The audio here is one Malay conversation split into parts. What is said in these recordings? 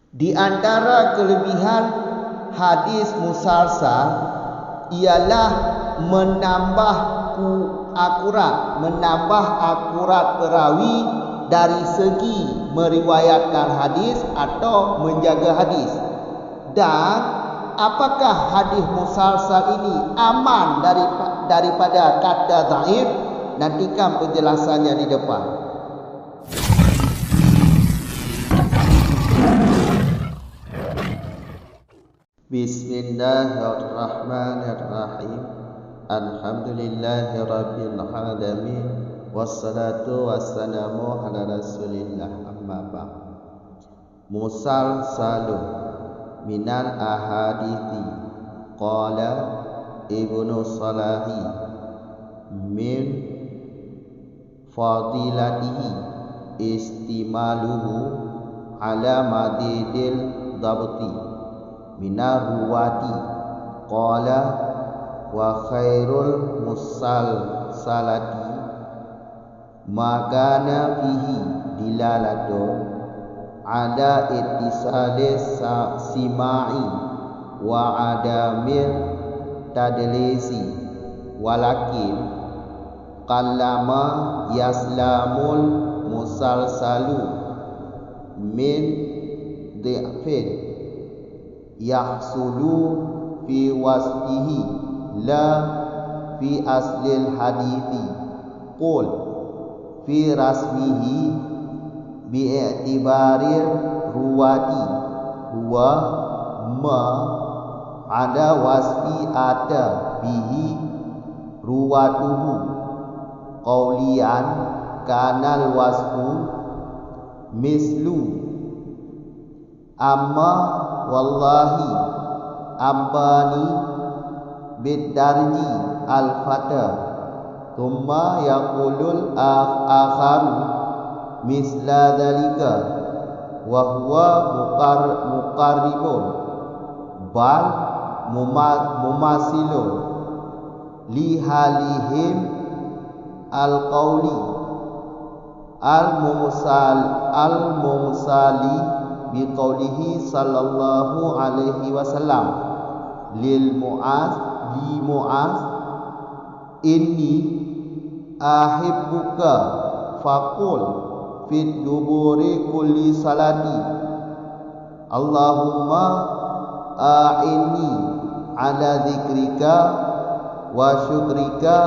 Di antara kelebihan hadis musalsal ialah menambah akurat perawi dari segi meriwayatkan hadis atau menjaga hadis. Dan apakah hadis musalsal ini aman daripada kata dhaif? Nantikan penjelasannya di depan. Bismillahirrahmanirrahim. Alhamdulillahirabbil alamin. Wassalatu wassalamu ala Rasulillah, amma ba'd. Musalsalun minal ahadithi qala Ibnu Salahi min fadilatihi istimaluhu ala madidil dabti minar ruwati qala wa khairul musalsalati makana fihi dilalatun ada ittisalis simai wa adamir tadlisi walakin qallama yaslamul musalsalu min dhi'fin yahsulu fi wasfihi la fi aslil hadithi qul fi rasmihi bi'tibarir ruwati huwa ma ada wasfi ada bihi ruwatuhu qawlian kanal wasfu mislu amma wallahi ambani bidarji al-fata thumma yaqulul akharu misla dhalika wa huwa muqarribun bal mumasilun li halihim al-qawli al-mumsali biqaulihi sallallahu alaihi wasallam li Mu'az inni ahibbuka faqul fit duburi kulli salati Allahumma a'inni ala dzikrika wa syukrika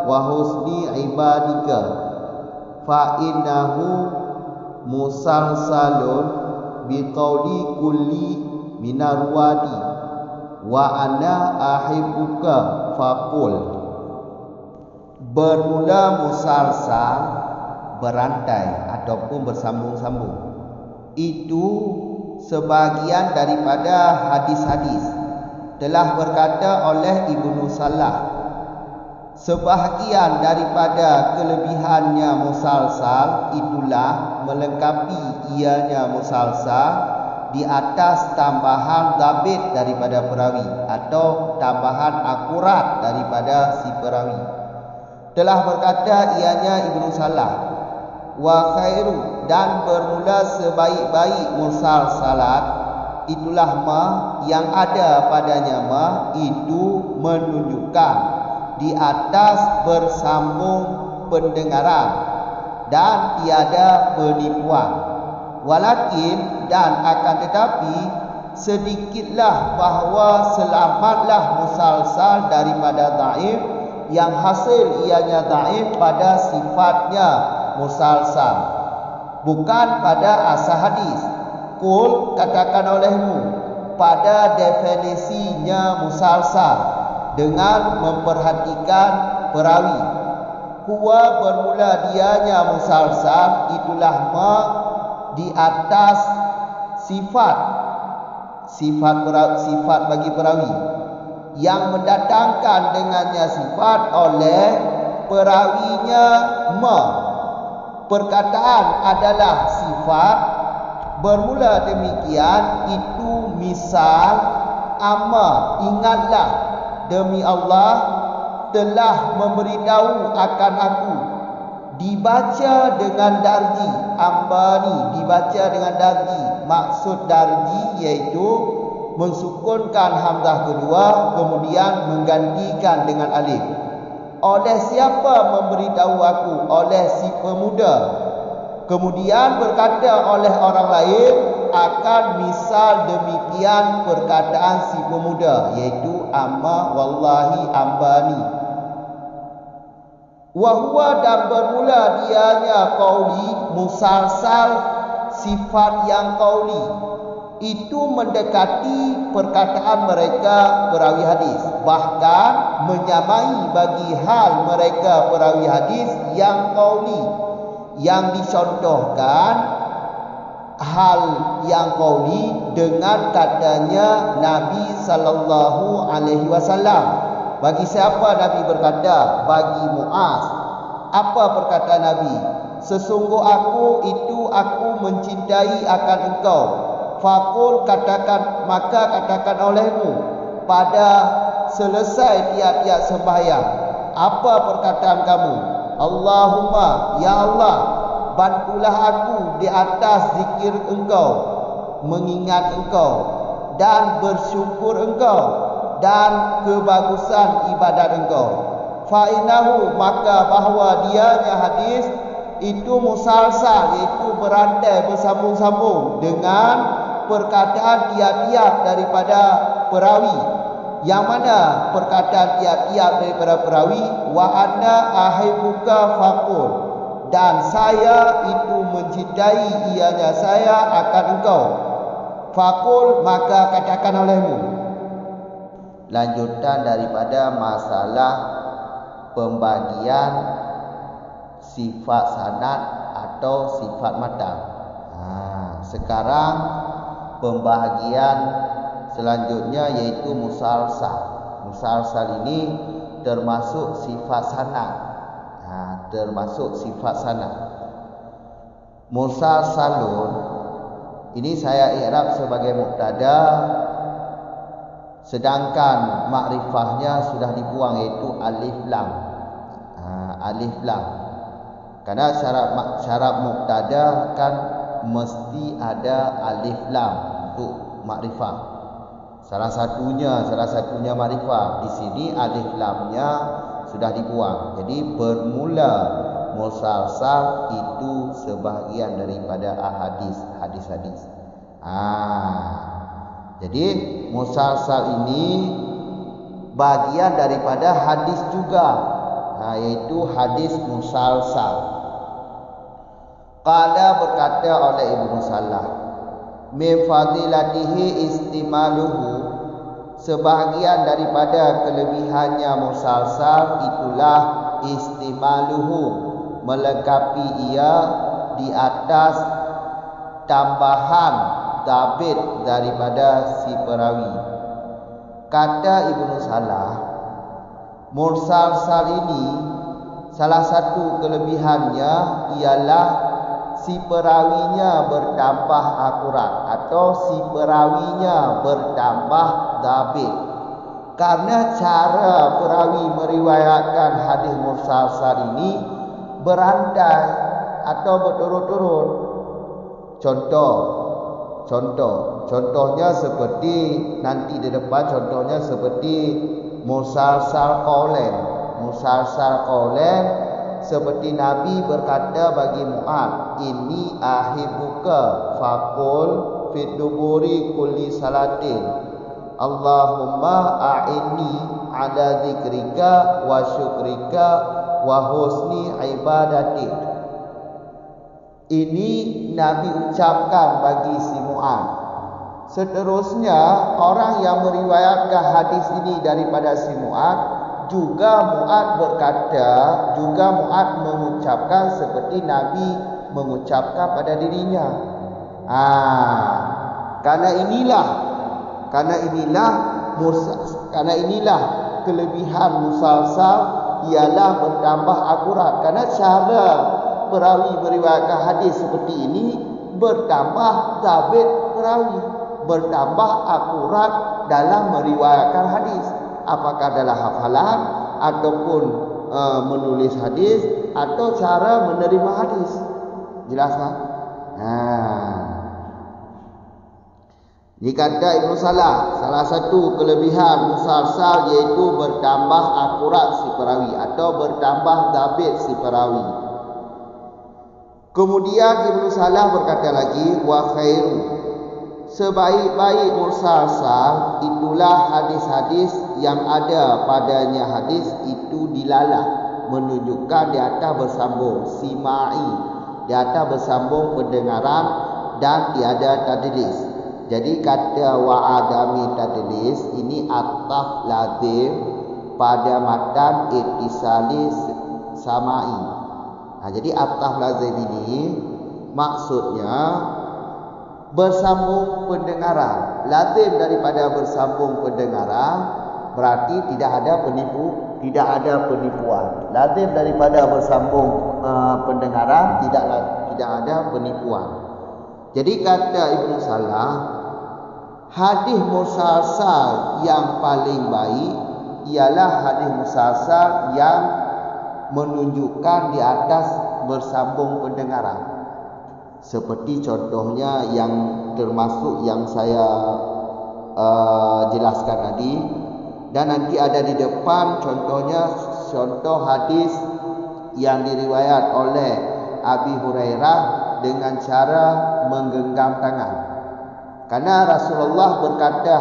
wa husni ibadika fa innahu musalsalun biqauli kulli minar wadi wa ana ahibbuka faqul. Bermula musalsal berantai ataupun bersambung-sambung itu sebahagian daripada hadis-hadis telah berkata oleh Ibnu Salah, sebahagian daripada kelebihannya musalsal itulah melengkapi ianya musalsal di atas tambahan dhabit daripada perawi atau tambahan akurat daripada si perawi. Telah berkata ianya Ibnu Salah, wa khairu dan bermula sebaik-baik musalsalat itulah ma yang ada padanya ma itu menunjukkan di atas bersambung pendengaran dan tiada penipuan. Walakin dan akan tetapi sedikitlah bahawa selamatlah musalsal daripada dhaif yang hasil ianya dhaif pada sifatnya musalsal, bukan pada asal hadis. Qul katakan olehmu pada definisinya musalsal dengan memperhatikan perawi. Huwa bermula dianya musalsal itulah ma di atas sifat bagi perawi yang mendatangkan dengannya sifat oleh perawinya ma. Perkataan adalah sifat. Bermula demikian itu misal amma. Ingatlah demi Allah telah memberitahu akan aku. Dibaca dengan darji ambani, dibaca dengan darji maksud darji iaitu mensukunkan hamzah kedua kemudian menggantikan dengan alif. Oleh siapa memberitahu aku? Oleh si pemuda. Kemudian berkata oleh orang lain akan misal demikian perkataan si pemuda, iaitu amma wallahi ambani. Wahwa dan bermula dianya qauli musalsal sifat yang qauli itu mendekati perkataan mereka perawi hadis, bahkan menyamai bagi hal mereka perawi hadis yang qauli, yang dicontohkan hal yang qauli dengan katanya Nabi sallallahu alaihi wasallam. Bagi siapa Nabi berkata? Bagi Muaz. Apa perkataan Nabi? Sesungguh aku mencintai akan engkau. Fakul maka katakan olehmu pada selesai tiap-tiap sembahyang. Apa perkataan kamu? Allahumma, ya Allah, bantulah aku di atas zikir engkau, mengingat engkau dan bersyukur engkau dan kebagusan ibadat engkau. Fa'inahu, maka bahawa dianya hadis itu musalsal, iaitu berantai bersambung-sambung dengan perkataan tiap-tiap daripada perawi. Yang mana perkataan tiap-tiap daripada perawi? Wa anna ahibuka faqul, dan saya itu mencintai ianya saya akan engkau. Faqul, maka katakan olehmu. Lanjutan daripada masalah pembagian sifat sanad atau sifat matan. Sekarang pembahagian selanjutnya yaitu musalsal. Musalsal ini termasuk sifat sanad. Termasuk sifat sanad. Musalsalun ini saya i'rab sebagai mubtada, sedangkan makrifahnya sudah dibuang iaitu alif lam. Alif lam. Karena syarat mubtada kan mesti ada alif lam untuk makrifah. Salah satunya makrifah. Di sini alif lamnya sudah dibuang. Jadi bermula musalsal itu sebahagian daripada hadis-hadis. Jadi musalsal ini bagian daripada hadis juga, yaitu hadis musalsal. Qala, berkata oleh Ibnu Salah, min fadilatihi istimaluhu, sebahagian daripada kelebihannya musalsal itulah istimaluhu, melengkapi ia di atas tambahan tabit daripada si perawi. Kata Ibnu Salah, musalsal ini salah satu kelebihannya ialah si perawinya bertambah akurat atau si perawinya bertambah dabit. Karena cara perawi meriwayatkan hadis musalsal ini berantai atau berturut-turut. Contohnya seperti nanti di depan, contohnya seperti musalsal qaulan. Musalsal qaulan seperti Nabi berkata bagi Mu'ad, inni ahibuka faqul fit duburi kulli salatin Allahumma a'inni ala dzikrika wa syukrika wa husni ibadatik. Ini Nabi ucapkan bagi si Mu'ad. Seterusnya orang yang meriwayatkan hadis ini daripada si Mu'ad, juga Mu'ad mengucapkan seperti Nabi mengucapkan pada dirinya. Karena inilah kelebihan musalsal ialah bertambah akurat. Karena cara perawi meriwayatkan hadis seperti ini bertambah dabit perawi, bertambah akurat dalam meriwayatkan hadis, apakah dalam hafalan ataupun menulis hadis atau cara menerima hadis. Jelas tak? Ini kata Ibnu Salah, salah satu kelebihan musalsal iaitu bertambah akurat si perawi atau bertambah dhabit si perawi. Kemudian Ibnu Salah berkata lagi, wa khairu, sebaik-baik musalsal itulah hadis-hadis yang ada padanya hadis itu dilalah, menunjukkan di atas bersambung simai, di atas bersambung pendengaran dan tiada tadlis. Jadi kata wa'adami tadlis ini ataf lazim pada matan ittisali samai. Jadi ataf lazim ini maksudnya bersambung pendengaran. Lazim daripada bersambung pendengaran berarti tidak ada penipuan. Lazim daripada bersambung pendengaran tidak ada penipuan. Jadi kata Ibnu Salah, hadis musalsal yang paling baik ialah hadis musalsal yang menunjukkan di atas bersambung pendengaran. Seperti contohnya yang termasuk yang saya jelaskan tadi, dan nanti ada di depan contohnya, contoh hadis yang diriwayat oleh Abi Hurairah dengan cara menggenggam tangan. Karena Rasulullah berkata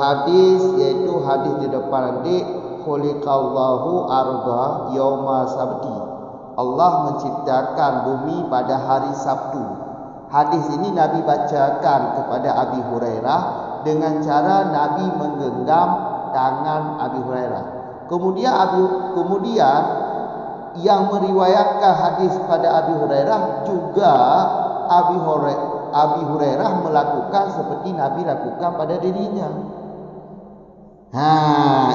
hadis yaitu hadis di depan nanti, khuliqallahu arda yauma sabti, Allah menciptakan bumi pada hari Sabtu. Hadis ini Nabi bacakan kepada Abi Hurairah dengan cara Nabi menggenggam tangan Abi Hurairah. Kemudian yang meriwayatkan hadis pada Abi Hurairah juga Abi Hurairah melakukan seperti Nabi lakukan pada dirinya.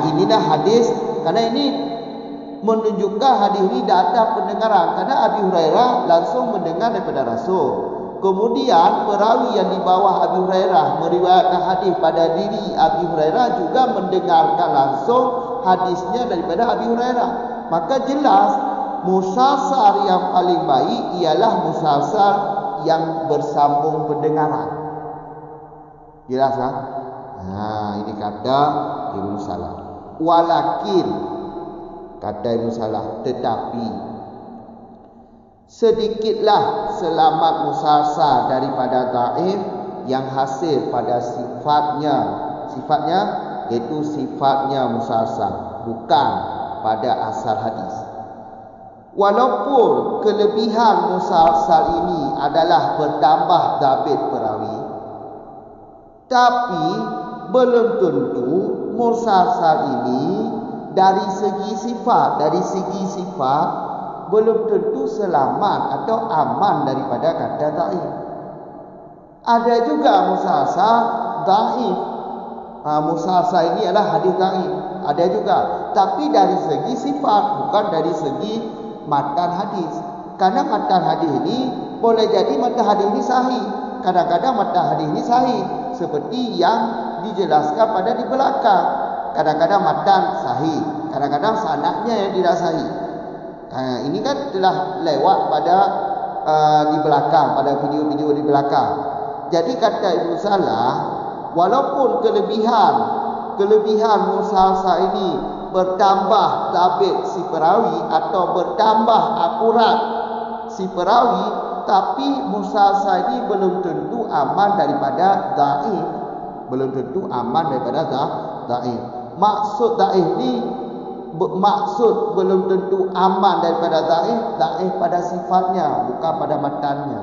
Inilah hadis, karena ini menunjukkan hadis ini data pendengaran, karena Abi Hurairah langsung mendengar daripada Rasul. Kemudian perawi yang di bawah Abi Hurairah meriwayatkan hadis pada diri Abi Hurairah juga mendengarkan langsung hadisnya daripada Abi Hurairah. Maka jelas musalsal yang paling baik ialah musalsal yang bersambung pendengaran. Jelas kan? Ini kata Ibnu Salah. Walakin, kata Ibnu Salah, tetapi sedikitlah selamat musalsal daripada dhaif yang hasil pada sifatnya iaitu sifatnya musalsal, bukan pada asal hadis. Walaupun kelebihan musalsal ini adalah bertambah dhabit perawi, tapi belum tentu musalsal ini dari segi sifat belum tentu selamat atau aman daripada kata dhaif. Ada juga musalsal dhaif. Musalsal ini adalah hadis dhaif. Ada juga, tapi dari segi sifat, bukan dari segi matan hadis. Karena matan hadis ini boleh jadi matan hadis ini sahih, kadang-kadang matan hadis ini sahih, seperti yang dijelaskan pada di belakang. Kadang-kadang matan sahih, kadang-kadang sanadnya yang tidak sahih. Ini kan telah lewat pada di belakang, pada video-video di belakang. Jadi kata Ibnu Salah, walaupun kelebihan musalsal ini bertambah dhabit si perawi atau bertambah akurat si perawi, tapi musalsal ini belum tentu aman daripada dhaif. Belum tentu aman daripada dhaif. Maksud dhaif ni, maksud belum tentu aman daripada dhaif pada sifatnya, bukan pada matannya.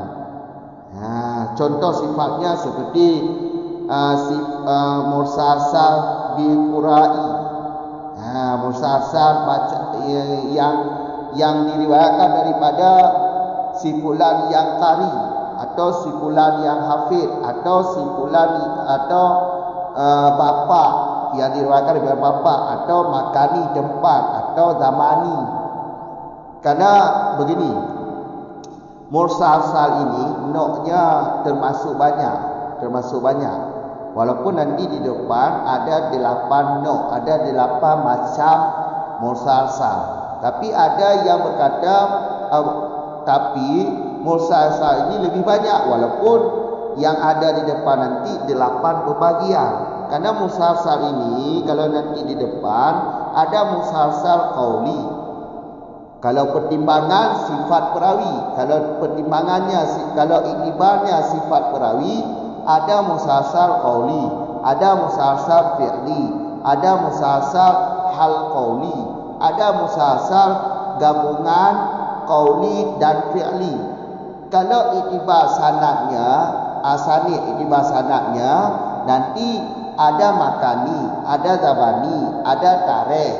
Contoh sifatnya seperti musalsal bil qura'i. Musalsal yang diriwayatkan daripada si fulan yang qari, atau si fulan yang hafid, atau si fulan atau bapa yang diriwayatkan daripada bapa, atau makani tempat, atau zamani. Karena begini, musalsal ini noknya termasuk banyak. Walaupun nanti di depan ada 8 nok, ada 8 macam musalsal. Tapi ada yang berkata tapi musalsal ini lebih banyak, walaupun yang ada di depan nanti 8 pembagian. Karena musalsal ini kalau nanti di depan ada musalsal qauli. Kalau pertimbangan sifat perawi, kalau iktibarnya sifat perawi, ada musalsal qauli, ada musalsal fi'li, ada musalsal hal qauli, ada musalsal gabungan qauli dan fi'li. Kalau iktibar sanadnya, asanid iktibar sanadnya, nanti ada makani, ada zabani, ada tarikh.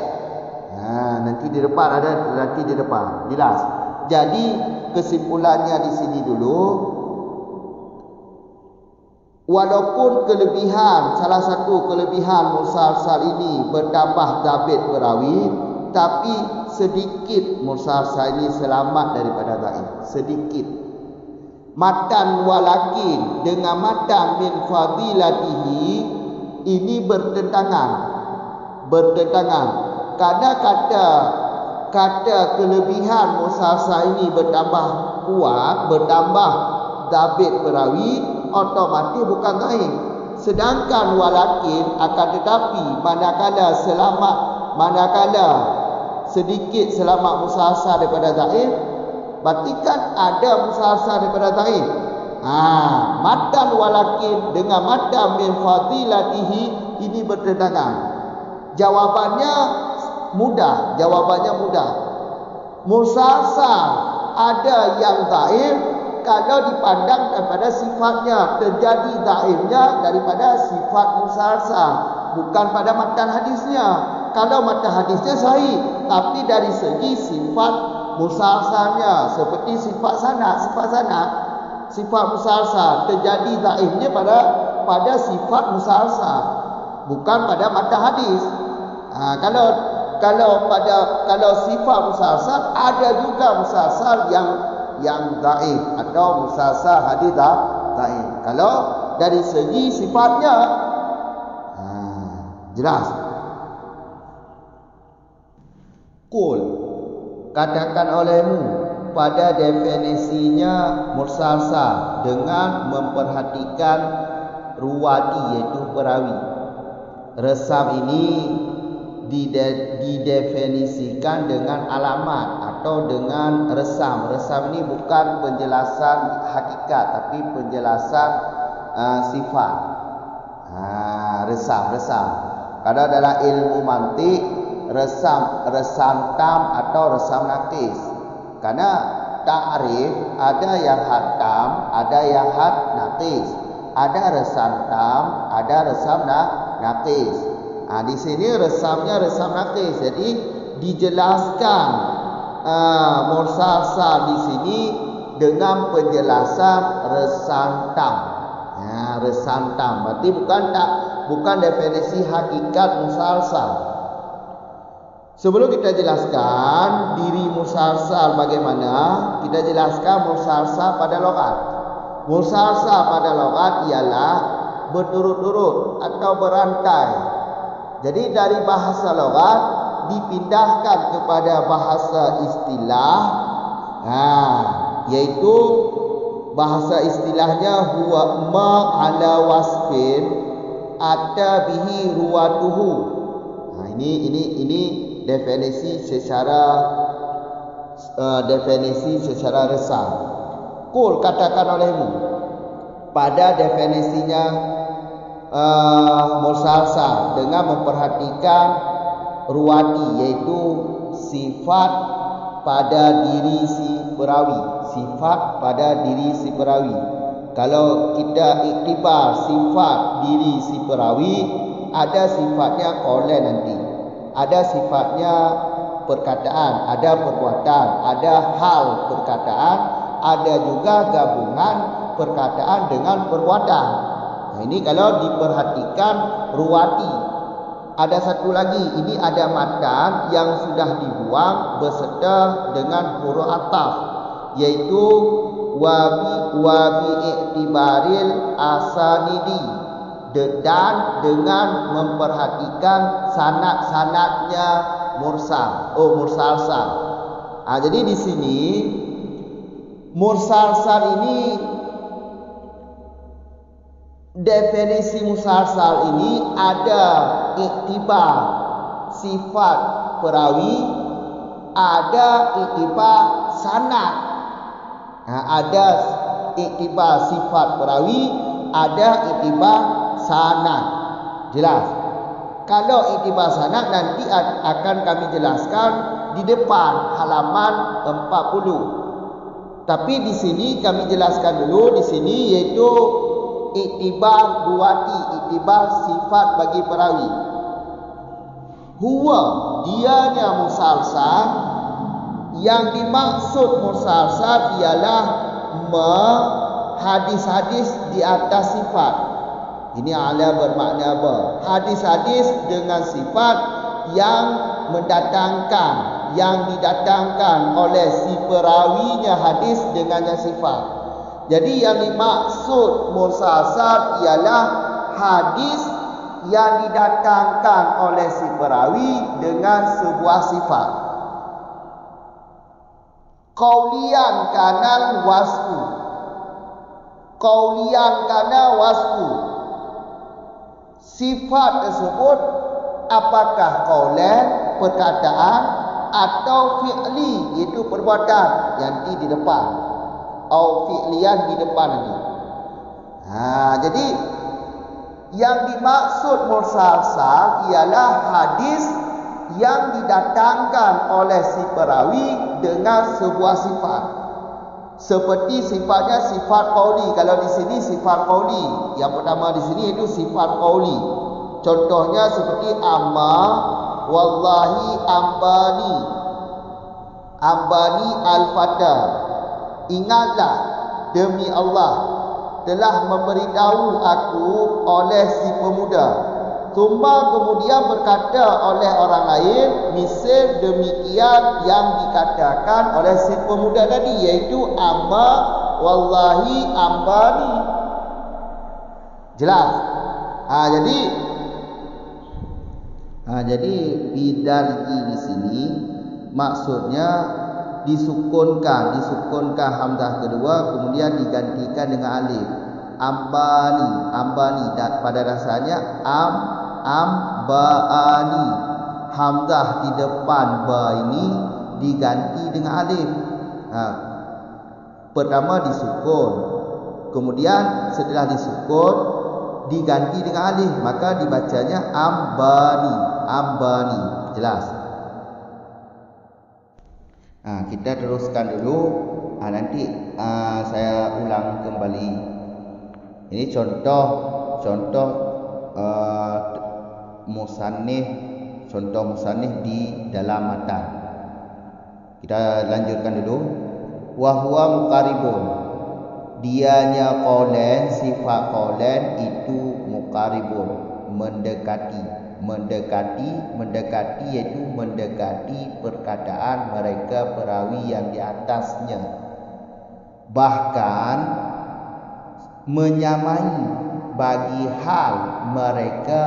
Nanti di depan ada, nanti di depan. Jelas. Jadi kesimpulannya di sini dulu, walaupun salah satu kelebihan musalsal ini bertambah dhabit perawi, tapi sedikit musalsal ini selamat daripada dhaif. Sedikit. Matan walakin dengan matan min fadilatihi ini bertentangan. Karena kata kelebihan musalsal ini bertambah kuat, bertambah dhabit perawi, otomatis bukan dhaif. Sedangkan walakin akan tetapi manakala sedikit selamat musalsal daripada dhaif, berarti kan ada musalsal daripada dhaif. Matan walakin dengan matan min fadilatihi ini bertentangan. Jawabannya mudah. Musalsal ada yang dhaif kalau dipandang daripada sifatnya, terjadi dhaifnya daripada sifat musalsal, bukan pada matan hadisnya. Kalau matan hadisnya sahih, tapi dari segi sifat musalsalnya, seperti sifat musalsal terjadi dhaifnya pada sifat musalsal, bukan pada matan hadis. Kalau sifat musalsal, ada juga musalsal yang dhaif atau musalsal hadis dhaif. Kalau dari segi sifatnya jelas. Qul, katakan olehmu pada definisinya musalsal dengan memperhatikan ruwati, yaitu perawi. Resam ini didefinisikan dengan alamat atau dengan resam. Resam ini bukan penjelasan hakikat, tapi penjelasan sifat. Resam. Kalau dalam ilmu mantik, resam tam atau resam nakis. Karena ta'rif ada yang had tam, ada yang had nakis. Ada resam tam, ada resam nakis. Di sini resamnya resam nakis. Jadi dijelaskan musalsal di sini dengan penjelasan resam tam. Resam tam berarti bukan definisi hakikat musalsal. Sebelum kita jelaskan diri musalsal bagaimana, kita jelaskan musalsal pada lughat. Musalsal pada lughat ialah berturut-turut atau berantai. Jadi dari bahasa lughat dipindahkan kepada bahasa istilah, yaitu bahasa istilahnya huwa ma ala wasfin atta bihi ruwatuhu. Ini definisi secara resam. Qul, katakan olehmu pada definisinya musalsal dengan memperhatikan ruwati, yaitu sifat pada diri si perawi. Kalau kita iktibar sifat diri si perawi, ada sifatnya qaulan nanti, ada sifatnya perkataan, ada perbuatan, ada hal perkataan, ada juga gabungan perkataan dengan perbuatan. Ini kalau diperhatikan ruwati. Ada satu lagi, ini ada matan yang sudah dibuang beserta dengan huruf ataf, yaitu wabi iktibaril asanidi, dan dengan memperhatikan sanad-sanadnya mursalsal. Jadi di sini mursalsal ini definisi musalsal ini ada iktibar sifat perawi, ada iktibar sanad. Ada iktibar sifat perawi, ada iktibar sanad. Jelas? Kalau iktibar sanad nanti akan kami jelaskan di depan halaman 40. Tapi di sini kami jelaskan dulu di sini yaitu iktibar ruwati, iktibar sifat bagi perawi. Huwa, dianya musalsal, yang dimaksud musalsal ialah hadis-hadis di atas sifat. Ini ala bermakna apa? Hadis-hadis dengan sifat yang mendatangkan, yang didatangkan oleh si perawinya hadis dengannya sifat. Jadi yang dimaksud musalsal ialah hadis yang didatangkan oleh si perawi dengan sebuah sifat. Qaulian kana wasfu. Qaulian kana wasfu. Sifat tersebut apakah qaulan, perkataan, atau fi'li, iaitu perbuatan yang di depan, atau fi'lian di depan ini. Jadi yang dimaksud musalsal ialah hadis yang didatangkan oleh si perawi dengan sebuah sifat. Seperti sifatnya sifat qauli. Kalau di sini sifat qauli, yang pertama di sini itu sifat qauli. Contohnya seperti amma, wallahi ambani, ambani al-fata. Ingatlah demi Allah telah memberitahu aku oleh si pemuda. Tumma kemudian berkata oleh orang lain misal demikian yang dikatakan oleh si pemuda tadi, yaitu amma wallahi ambani. Jelas? Jadi bidarji di sini maksudnya disukunkan hamzah kedua kemudian digantikan dengan alif. Ambani dan pada dasarnya ambani. Hamzah di depan ba ini diganti dengan alif. Pertama disukun, kemudian setelah disukun diganti dengan alif, maka dibacanya ambani. Jelas? Kita teruskan dulu. Nanti saya ulang kembali. Ini contoh musannif di dalam matan. Kita lanjutkan dulu. Wa huwa muqaribun. Dianya qaulan, sifat qaulan itu muqaribun, mendekati yaitu mendekati perkataan mereka perawi yang di atasnya. Bahkan menyamai bagi hal mereka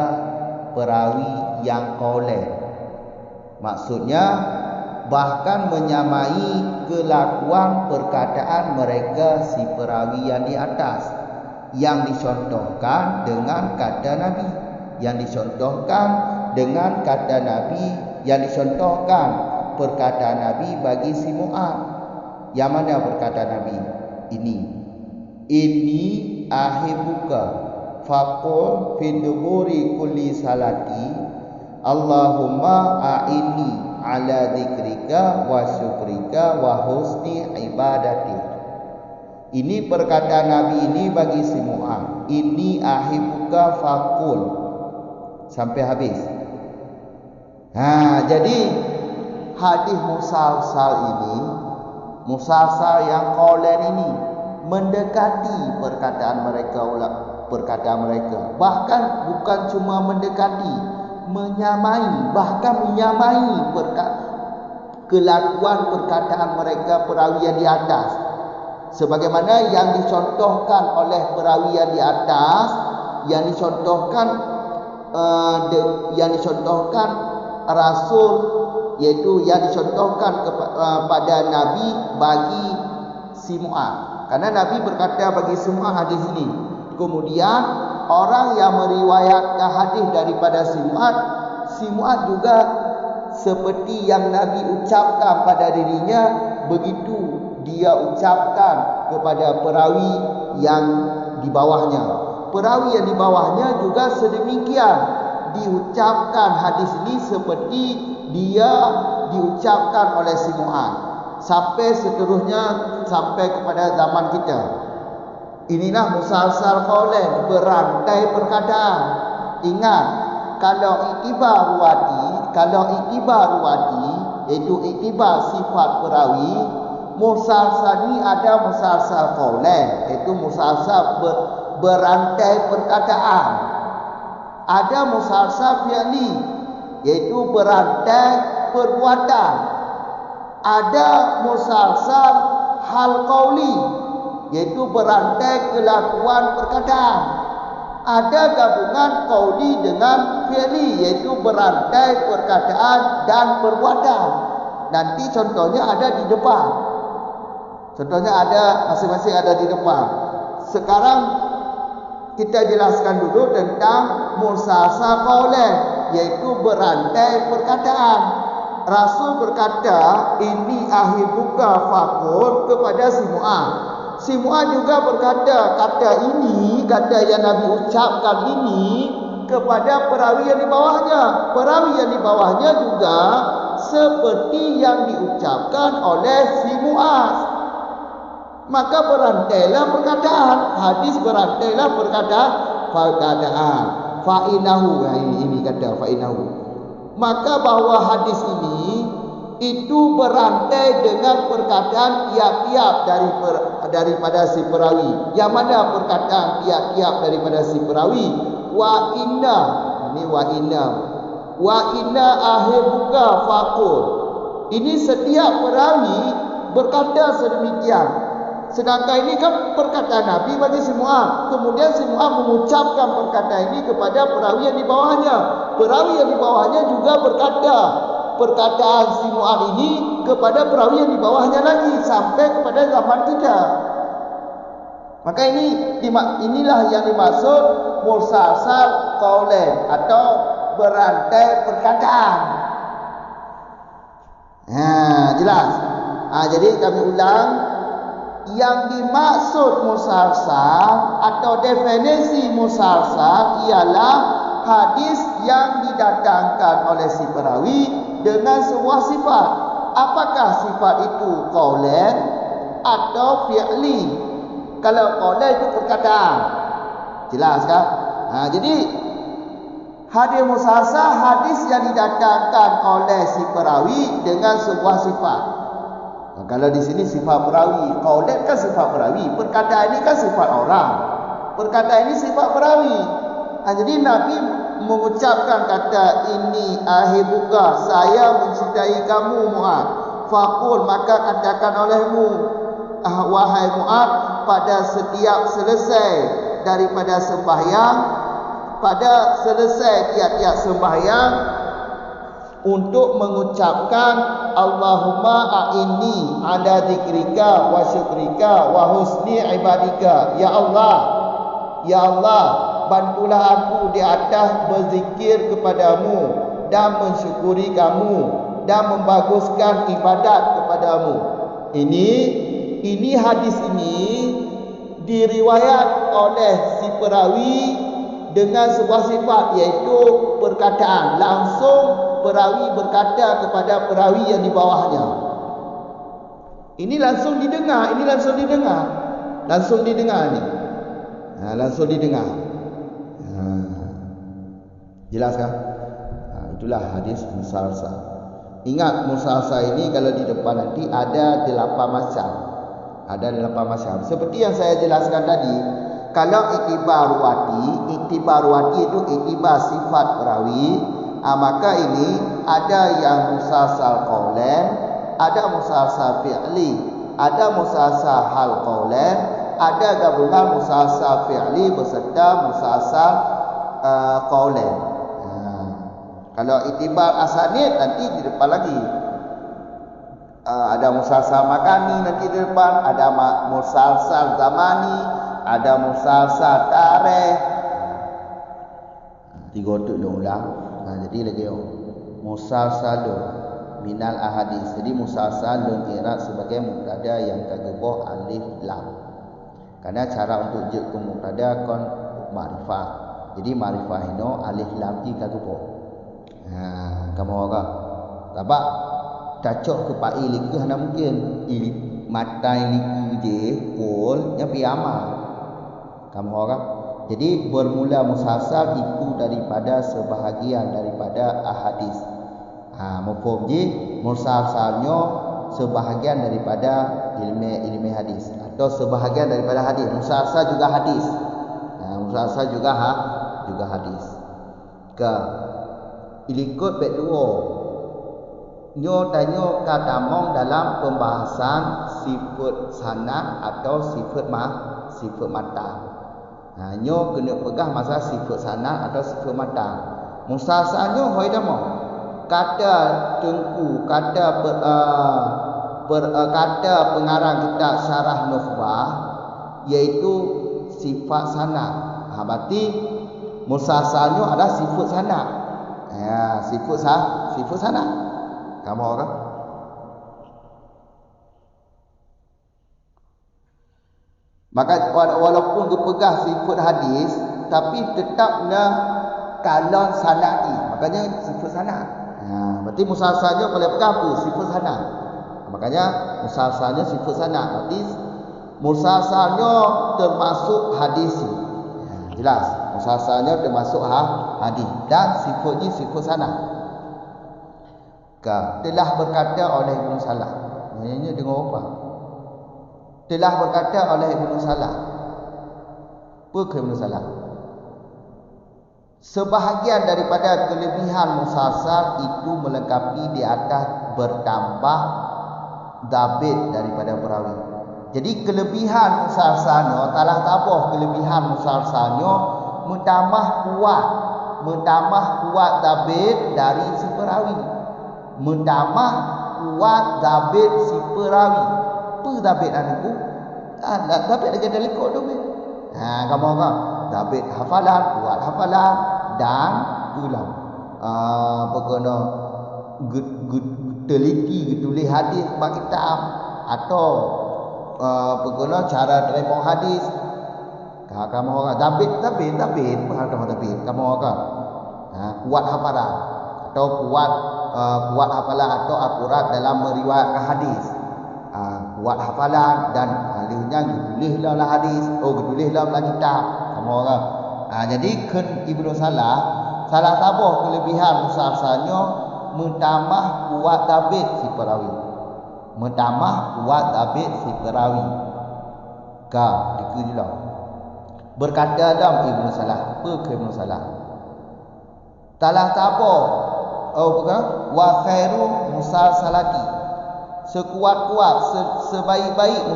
perawi yang qaulan. Maksudnya bahkan menyamai kelakuan perkataan mereka si perawi yang di atas, yang dicontohkan dengan kata Nabi, yang dicontohkan dengan kata Nabi, yang dicontohkan perkataan Nabi bagi si Mu'ad. Yang mana perkataan Nabi? Ini ahibuka faqul fi duburi kulli salati Allahumma a'inni ala dzikrika wa syukrika wa husni ibadati. Ini perkataan Nabi ini bagi si Mu'ad. Ini ahibuka faqul sampai habis. Jadi hadis musalsal yang qaulan ini mendekati perkataan mereka, bahkan bukan cuma mendekati, bahkan menyamai kelakuan perkataan mereka perawi yang di atas, sebagaimana yang dicontohkan oleh perawi yang di atas, yang dicontohkan Rasul, yaitu yang dicontohkan kepada Nabi bagi si Mu'ad. Karena Nabi berkata bagi semua hadis ini. Kemudian orang yang meriwayatkan hadis daripada si Mu'ad juga seperti yang Nabi ucapkan pada dirinya, begitu dia ucapkan kepada perawi yang di bawahnya. Perawi yang di bawahnya juga sedemikian, diucapkan hadis ini seperti dia diucapkan oleh si Mu'ad, sampai seterusnya sampai kepada zaman kita. Inilah musalsal qaulain, berantai perkataan. Ingat, kalau iktibar ruwati iaitu iktibar sifat perawi, musalsal ini ada musalsal qaulain, iaitu musalsal berantai perkataan. Ada musalsal fi'li, iaitu berantai perbuatan. Ada musalsal hal qauli, iaitu berantai kelakuan perkataan. Ada gabungan qauli dengan fi'li, iaitu berantai perkataan dan perbuatan. Nanti contohnya ada di depan. Contohnya ada, masing-masing ada di depan. Sekarang kita jelaskan dulu tentang musalsal qaulain, yaitu berantai perkataan. Rasul berkata, ini ahibuka fakul, kepada si Mu'ad. Si Mu'ad juga berkata, kata yang Nabi ucapkan ini kepada perawi yang di bawahnya. Perawi yang di bawahnya juga seperti yang diucapkan oleh si Mu'ad. Maka berantailah perkataan. Hadis berantailah perkataan. Fa'inahu, ini kata fa'inahu. Maka bahawa hadis ini itu berantai dengan perkataan tiap-tiap daripada si perawi. Yang mana perkataan tiap-tiap daripada si perawi? Wa inna ahibuka faqul. Ini setiap perawi berkata sedemikian. Sedangkan ini kan perkataan Nabi bagi si Mu'ad. Kemudian si Mu'ad mengucapkan perkataan ini kepada perawi yang di bawahnya. Perawi yang di bawahnya juga berkata perkataan si Mu'ad ini kepada perawi yang di bawahnya lagi, sampai kepada zaman kita. Maka inilah yang dimaksud musalsal qaulain atau berantai perkataan. Jelas. Jadi kami ulang, yang dimaksud musalsal atau definisi musalsal ialah hadis yang didatangkan oleh si perawi dengan sebuah sifat. Apakah sifat itu qaulain atau fi'li? Kalau qaulain itu perkataan. Jelas kan? Jadi hadis musalsal hadis yang didatangkan oleh si perawi dengan sebuah sifat. Kalau di sini sifat perawi, qaulain kan sifat perawi, perkataan ini kan sifat orang. Perkataan ini sifat perawi. Jadi Nabi mengucapkan kata ini ahibuka, saya mencintai kamu Mu'ad. Faqul, maka katakan olehmu wahai Mu'ad, pada setiap selesai daripada sembahyang, pada selesai tiap-tiap sembahyang, untuk mengucapkan Allahumma a'inni ala dzikrika wa syukrika wa husni ibadika. Ya Allah, bantulah aku di atas berzikir kepadamu dan mensyukuri kamu dan membaguskan ibadat kepadamu. Ini hadis ini diriwayat oleh si perawi dengan sebuah sifat, iaitu perkataan. Langsung perawi berkata kepada perawi yang di bawahnya. Ini langsung didengar ni. Langsung didengar. Jelas kan? Itulah hadis musalsal. Ingat, musalsal ini kalau di depan nanti ada 8 macam. Ada 8 macam. Seperti yang saya jelaskan tadi, kalau iktibar ruwati itu iktibar sifat perawi, maka ini ada yang musalsal qaulain, ada musalsal fi'li, ada musalsal hal qaulain, ada gabungan musalsal fi'li beserta musalsal qaulain. Kalau iktibar asanid nanti di depan lagi. Ada musalsal makani nanti di depan, ada musalsal zamani, ada musalsal tarikh. Tiga tu ulang. Jadi lagi musalsalun minal ahadis. Jadi musalsalun i'rab sebagai mubtada yang kagebah alif lam. Karena cara untuk je ke mubtada kon ma'rifah. Jadi ma'rifah ino alif lam ji kagebah. Kamu orang. Sebab cocok ke pai liku hana mungkin. Matai liku je pol nya pi amal. Kamu orang. Jadi bermula musalsal itu daripada sebahagian daripada ahadis. Mafhum je musalsalnya sebahagian daripada ilmu hadis atau sebahagian daripada hadis. Musalsal juga hadis. Musalsal juga hadis. Ilikut bet dua. Nyo tanyo katamong dalam pembahasan sifat sanad atau sifat matan. Nyo kena pegah masa sifat sanad atau sifat matan. Musalsalnya hoi damo. Kata tengku, kata kata pengarang kitab Syarah Nukhbah iaitu sifat sanad. Berarti musalsalnya adalah sifat sanad. Sifat sanad. Kamu orang? Maka walaupun dipegang sifat hadis tapi tetapnya kalon sanadi. Makanya sifat sanad. Berarti musalsalnya boleh pegang apa? Sifat sanad. Makanya musalsalnya sifat sanad. Berarti musalsalnya termasuk hadis. Jelas. Musalsalnya termasuk hadis dan sifatnya sifat sanad. Telah berkata oleh Ibnu Salah. Ini dengar apa? Telah berkata oleh Ibnu Salah. Apa Ibnu Salah? Sebahagian daripada kelebihan musalsal itu melengkapi di atas bertambah dabit daripada perawi. Jadi kelebihan musalsalnya, talah tabah kelebihan musalsalnya mentambah kuat dabit dari si perawi. Mentambah kuat dabit si perawi. Apa dabit anu? Dabit lagi ada lekuk tu. Kamu kan dabit hafalan, kuat hafalan dan ulang. Pokoknya teliti tulis hadis bab kitab atau pokoknya cara terima hadis. Kamu orang dabit apa dabit? Kamu orang kuat hafalan atau kuat hafalan atau akurat dalam meriwayatkan hadis. Kuat hafalan dan alihnya ditulis dalam hadis, ditulis dalam kitab. Kamu orang. Jadi Ibnu Salah tabah kelebihan musalsalnya mentambah kuat dabit si perawi. Mentambah kuat dabit si perawi. Dikujilah. Berkata dalam Ibnu Salah, apa Ibnu Salah? Talah tabah wa khairu musalsalati. Sekuat-kuat, sebaik-baik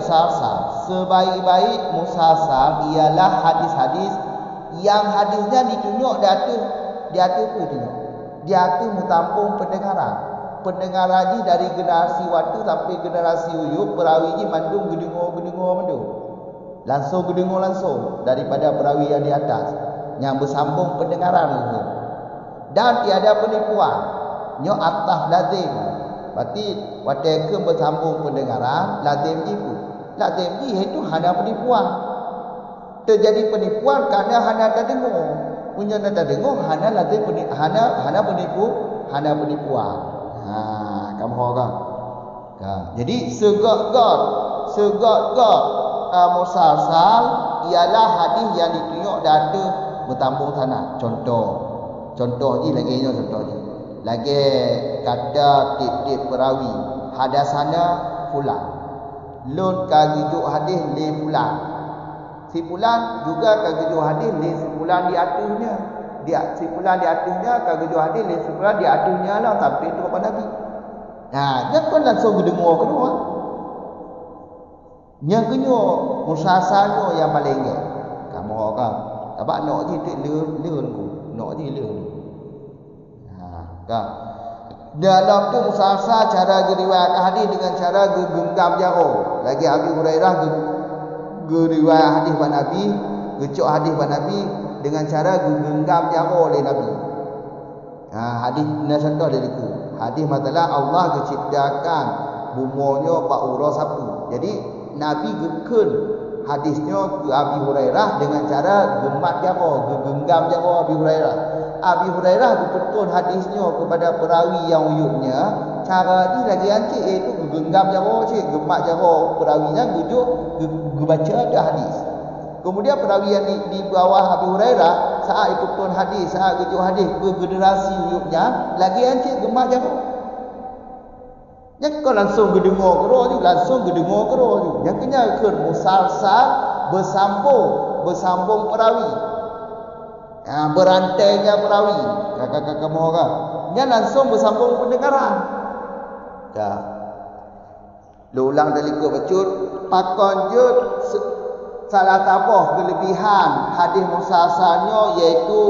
musalsal ialah hadis-hadis yang hadisnya ditunjuk di atas apa tunjuk? Di atas mutampung pendengaran dari generasi waktu sampai generasi uyup perawi ji mandung gedengur mandung. Langsung gedengur langsung daripada perawi yang di atas yang bersambung pendengaran itu. Dan tiada penipuan. Nyo ataf lazim. Berarti waktu bersambung pendengaran lazim itu. Lazim itu hanya penipuan. Terjadi penipuan kerana hanya tak dengar. Punya tak dengar hanya lazim hanya penipuan. Kamu orang. Jadi segak-gak musalsal ialah hadis yang ditunjuk data bertambung tanah. Contoh ni lagi contoh ni. Lagi kata tip-tip perawi hadasana fulan. Lun karujuk hadis li fulan. Si fulan juga karujuk hadis li si fulan di atasnya. Si fulan di atasnya karujuk hadis li si fulan di atasnya lah sampai tu kepada Nabi. Dia kan langsung dengar kedua. Yang kedua musalsalnya yang paling ingat. Kamu orang sebab nak je leun ku. Nak je leun. Dalam tu musalsal cara riwayat hadis dengan cara genggam jauh. Lagi Abi Hurairah riwayat hadis ban Nabi, gecok hadis ban Nabi dengan cara genggam jara oleh Nabi. Hadis ni contoh dari itu. Hadis matalah Allah keciptakan bumonya pak ura sapu. Jadi Nabi gekun hadisnya ke Abi Hurairah dengan cara gemat jara, genggam jara Abi Hurairah. Abi Hurairah berpetun hadisnya kepada perawi yang uyuknya, cara ni lagi ancik iaitu genggam jara cik, gemat jara perawinya gujuk baca ada hadis. Kemudian perawi yang di bawah Abi Hurairah saat ikut tuan hadis, saat gujuk hadis ke generasi uyuknya lagi ancik gemat jara. Yang kau langsung gedengar kero je, langsung gedengar kero je. Yang kena ke musalsal bersambung perawi. Berantainya perawi. Kakak-kakak kamu orang. Yang langsung bersambung pendengaran. Ya. Ulang dari ikut bacut, pakon je salah tabah kelebihan hadis musalsalnya iaitu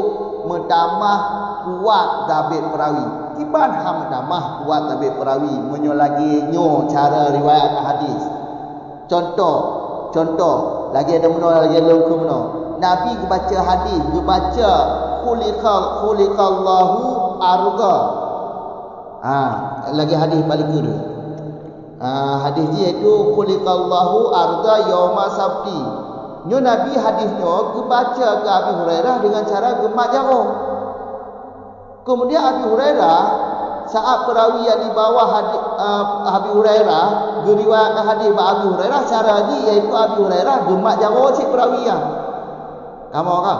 menambah kuat dabit perawi. Kiban ham menambah kuat dabit perawi, menyolaginyo cara riwayat hadis. Contoh, lagi ada mana lagi ada ke mana? Nabi baca hadis, baca khuliqallahu arda. Lagi hadis balik ke dia. Hadis dia itu khuliqallahu arda yauma sabti. Nyo Nabi hadisnya kebaca ke Abi Hurairah dengan cara gemat jara. Kemudian Abi Hurairah saat perawi yang di bawah Abi Hurairah geriwayat hadis Abi Hurairah cara ni iaitu Abi Hurairah gemat jara cik perawi yang. Kamu kan?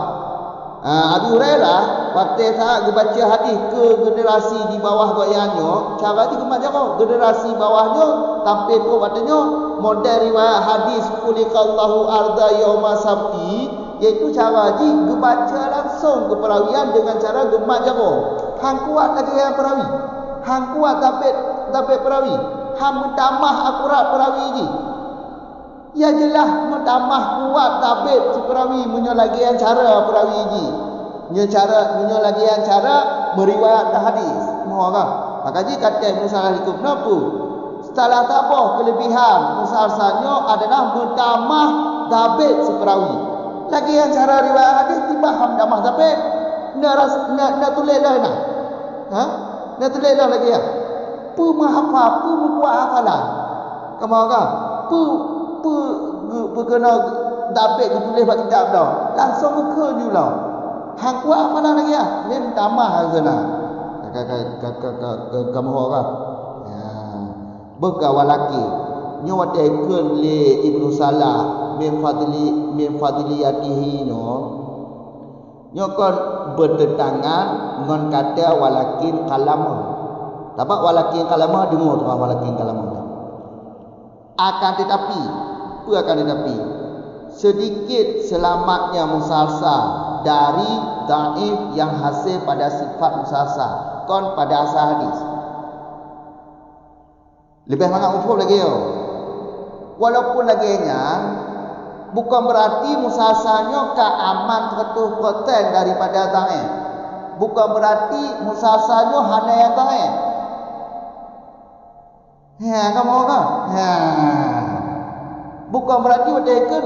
Abi Hurairah waktu saat baca hadis ke generasi di bawah goyannya, cara ni gemat jara. Generasi bawahnya tampil tu katanya model riwayat hadis kulikallahu arda yauma sabti, iaitu cara ni baca langsung ke perawian dengan cara gemat jara. Hang kuat lagi yang perawi. Hang kuat dapat perawi. Hang mentamah akurat perawi ni. Ya jelah menambah kuat dapat si perawi menyolagian cara perawi ni. Menyolagian cara meriwayatkan hadis. Mohon kan? Maka ji kata musalah hukum napa? Setelah tabah kelebihan musalsalnya adalah menambah dapat si perawi. Lagi yang cara riwayat hadis tiba ham menambah dapat. Nak tulis dah nak. Nak tulis dah lagi ya. Pu menghafal, pu membuat hafalan. Kamu kan? Pu kena dapat ditulis bab kitab dah. Langsung ke julah. Hang kuat hafalan lagi ya. Ni tambah hargana. Kamu orang. Berkawan laki. Nyo tekun le Ibnu Salah min fadliyatihi nyo kon bertentangan dengan kata walakin kalama. Dapat walakin kalama dengar tu walakin kalama. Akan tetapi sedikit selamatnya musalsal dari dhaif yang hasil pada sifat musalsal kon pada asal hadis. Lebih banyak ufuk lagi yo. Walaupun laginya bukan berarti musalsalnya keaman 100% daripada dhaif. Bukan berarti musalsalnya hanya yang dhaif. Kamu kan? Bukan berarti mereka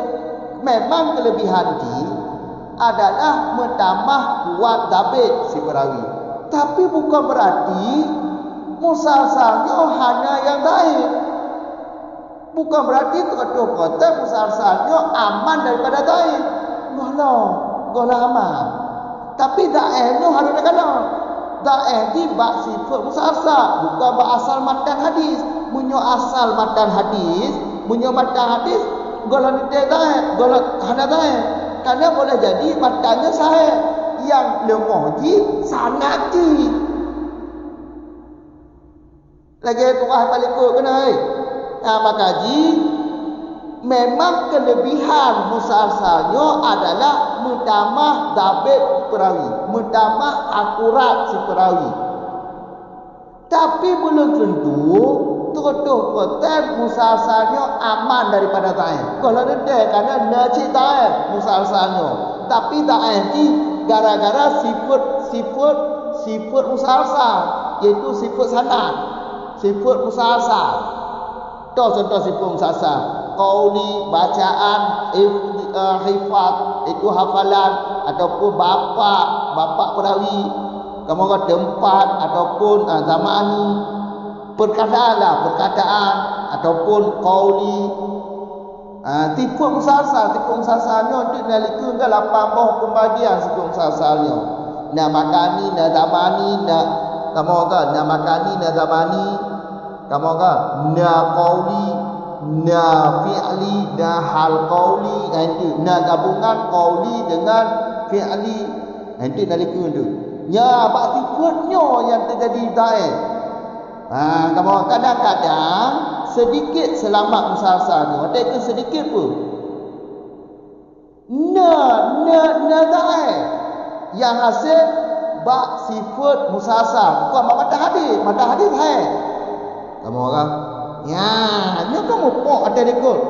memang kelebihan dia adalah menambah kuat dabit si perawi. Tapi bukan berarti musalsalnya hanya yang dhaif. Bukan berarti tu kata musalsalnya aman daripada dhaif. Golah aman. Tapi dhaifnya harus kena. Dhaif di bab sifat musalsal, bukan bab asal matan hadis. Munyo asal matan hadis, golah ni dhaif, golah hana dhaif. Karena boleh jadi matannya sahih. Yang lemah di sanad di. Lagi tuah balik ke kena maka ji memang kelebihan musalsalnya adalah menambah dabit perawi, menambah akurat si perawi. Tapi belum tentu tuduh kata musalsalnya aman daripada dhaif. Kalau ada karena naci dhaif musalsalnya. Tapi dhaif ni gara-gara sifat musalsal, iaitu sifat sanad, sifat musalsal. Contoh sifat musalsal, qauli, bacaan, hifaz, itu hafalan, ataupun bapa perawi, kamu kata tempat ataupun zaman ni, perkataan ataupun qauli. Tipu musalsalnya untuk nalika ke 80 pembagian tipu musalsalnya. Na makani, na zamani, na kamu kata na makani, na zamani, kamu kata na qauli, na fi'li, na hal qauli, itu na gabungan qauli dengan fi'li. Itu nalika tu. Ya, bab tipenya yang terjadi da'i. Kamu kadang-kadang sedikit selamat musalsal tu. Ada ke sedikit pun. Na da'i. Yang hasil bak sifat musalsal. Bukan mata hadis hai. Kamu orang. Ya, ni kamu pok ada dekut.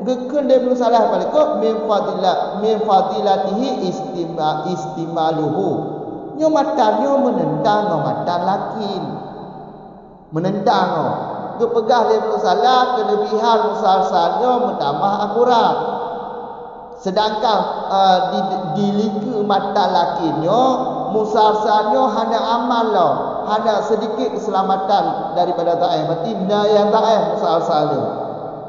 Gekun dia belum salah balik kok min fadilatihi istimaluhu. Nyo matanya menentang matan lakin. Menentang kepegah dia belum salah kelebihan musalsalnya mentambah akurat. Sedangkan di lika mata lakinya musalsalnya hanya amal lah, hanya sedikit keselamatan daripada ta'if. Berarti yang ta'if musalsalnya.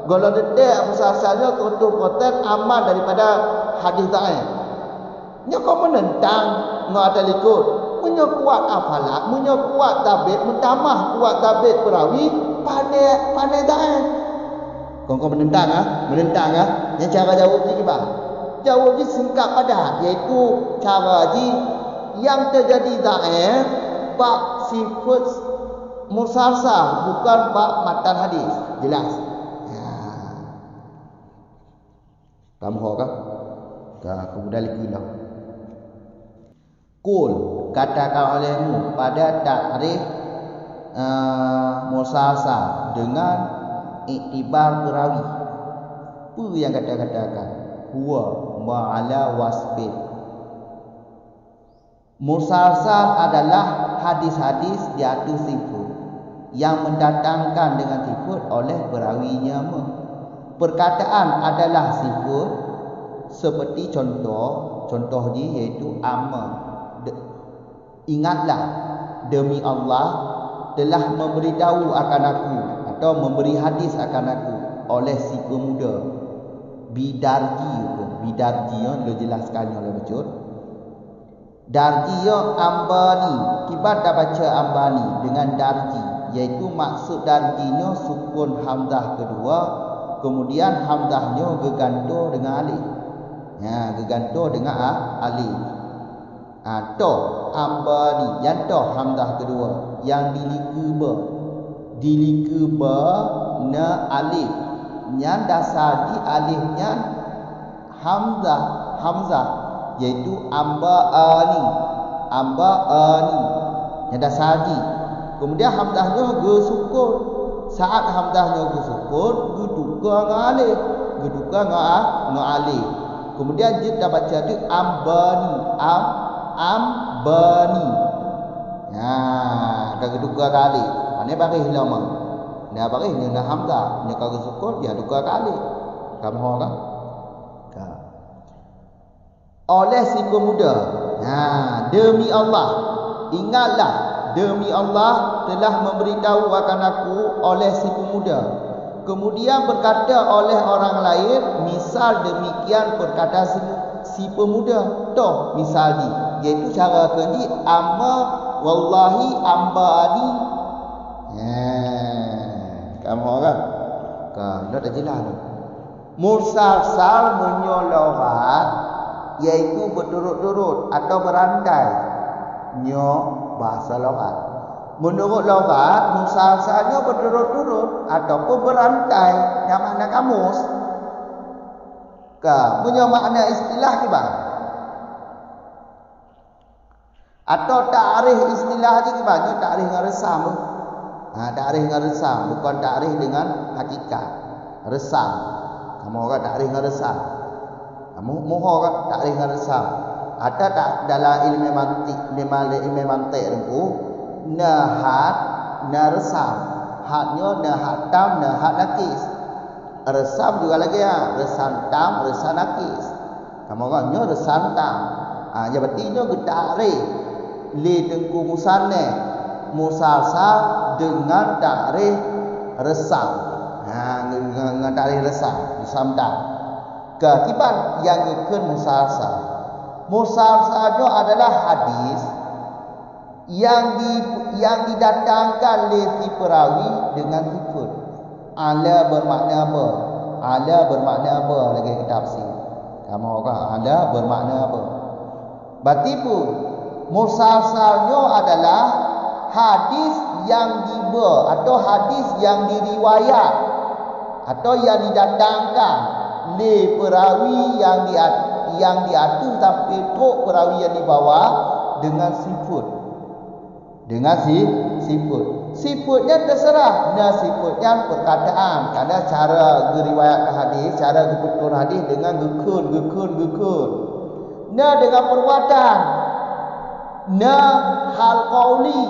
Kalau detik musalsalnya kotor-kotor amal daripada hadis ta'if. Nya kau menentang ngau ada likut. Punya kuat afalat, punya kuat tabit, mentambah kuat tabit perawi, pandai ta'if. Kau menentang menentang yang cara jawab ni bang. Jawab ni singkat padat, iaitu cara ji yang terjadi dhaif bab sifat musalsal, bukan bab matan hadis. Jelas. Ya. Kamu ho kan? Kemudian lagi lah. Qul, katakan olehmu pada takrif musalsal dengan iktibar perawi. Apa yang katakan? Huwa ma'ala wasfin. Musalsal adalah hadis-hadis di atas sifat yang mendatangkan dengan sifat oleh perawinya. Perkataan adalah sifat seperti contoh ni iaitu amma. Ingatlah demi Allah telah memberitahu akan aku atau memberi hadis akan aku oleh si pemuda bidarji yang dijelaskan oleh betul. Darji ambani, kibat dah baca ambani dengan darji, iaitu maksud darjinya sukun hamzah kedua, kemudian hamzahnya gegantung dengan alif. Ya, gegantung dengan alif. To ambani, yang to hamzah kedua, yang dilikuba na alif. Yang dasar di alifnya hamzah iaitu ambani yang dasar di. Kemudian hamzahnya ge sukun. Saat hamzahnya ge sukun, ge tukar dengan alif, kemudian jid dah baca tu ambani. Ya, dah ge tukar dengan alif. Mana baris lama. Dia baris ni dah hamzah, ni kalau sukun dia tukar kali. Kamu orang. Oleh si pemuda. Demi Allah, ingatlah demi Allah telah memberitahu akan aku oleh si pemuda. Kemudian berkata oleh orang lain, misal demikian perkata si pemuda. Toh misal ni, iaitu cara kerja amma wallahi ambani. Kamu orang kan dah jelas tu. Musalsal menyolorat iaitu berturut-turut atau berantai. Nyo bahasa logat. Menurut logat musalsalnya berturut-turut ataupun berantai. Yang makna kamus. Punya makna istilah ke bang? Atau ta'rif istilah je ke bang? Ta'rif dengan resam. Ta'rif dengan resam, bukan ta'rif dengan hakikat. Resam. Kamu orang ta'rif dengan resam. Kamu orang ta'rif dengan resam. Ada tak dalam ilmu mantik itu nahat, naresam. Hatnya nahat tam, nahat nakis. Resam juga lagi resam tam, resam nakis. Kamu orangnya resam tam. Ya berarti takrif li dengku musannaf musalsal dengan takrif resam. Dengan takrif resam disamdan. Kiban yang gekeun musalsal. Musalsalnya adalah hadis yang didatangkan oleh si perawi dengan sifat. Ala bermakna apa? Ala bermakna apa lagi kita tafsir. Kamu kan ala bermakna apa? Berarti pun musalsalnya adalah hadis yang dibawa atau hadis yang diriwayat atau yang didatangkan oleh perawi yang diatur sampai tok perawi yang dibawa dengan sifat. Dengan sifat. Sifatnya terserah. Sifatnya perkataan. Karena cara riwayat hadis, cara betul hadis dengan gekun. Dengan perbuatan. Hal qauli.